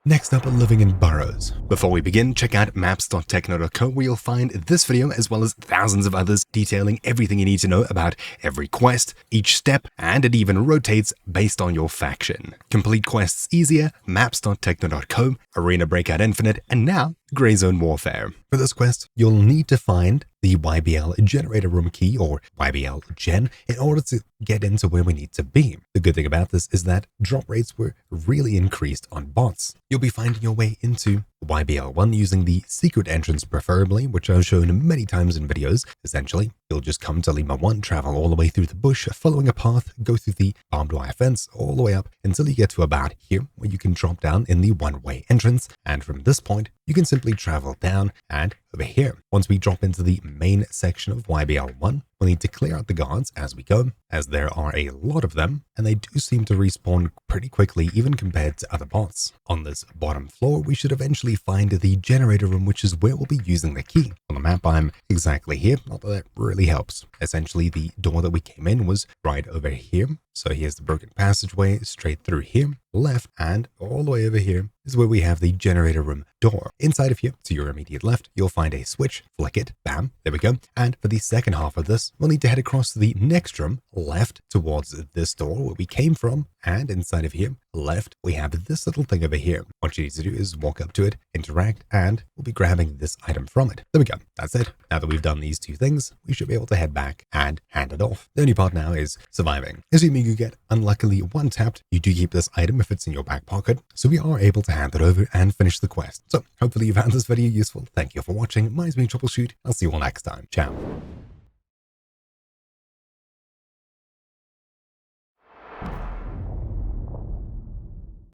Next up, living in Burrows. Before we begin, check out maps.techno.co where you'll find this video as well as thousands of others detailing everything you need to know about every quest, each step, and it even rotates based on your faction. Complete quests easier, maps.techno.co, Arena Breakout Infinite, and now Grey Zone Warfare. For this quest, you'll need to find the YBL generator room key or YBL gen in order to get into where we need to be. The good thing about this is that drop rates were really increased on bots. You'll be finding your way into YBL1 using the secret entrance preferably, which I've shown many times in videos. Essentially, you'll just come to Lima 1, travel all the way through the bush, following a path, go through the barbed wire fence all the way up until you get to about here, where you can drop down in the one-way entrance, and from this point, you can simply travel down and over here. Once we drop into the main section of YBL1, we'll need to clear out the guards as we go, as there are a lot of them, and they do seem to respawn pretty quickly even compared to other bots. On this bottom floor, we should eventually find the generator room, which is where we'll be using the key. On the map, I'm exactly here, not that that really helps. Essentially, the door that we came in was right over here. So here's the broken passageway, straight through here, left, and all the way over here is where we have the generator room door. Inside of here, to your immediate left, you'll find a switch, flick it, bam, there we go. And for the second half of this, we'll need to head across to the next room, left towards this door where we came from, and inside of here, left, we have this little thing over here. What you need to do is walk up to it, interact, and we'll be grabbing this item from it. There we go. That's it. Now that we've done these two things, we should be able to head back and hand it off. The only part now is surviving. Assuming you get unluckily one tapped, you do keep this item if it's in your back pocket, so we are able to hand it over and finish the quest. So hopefully you found this video useful. Thank you for watching. My name's been Troubleshoot. I'll see you all next time. Ciao.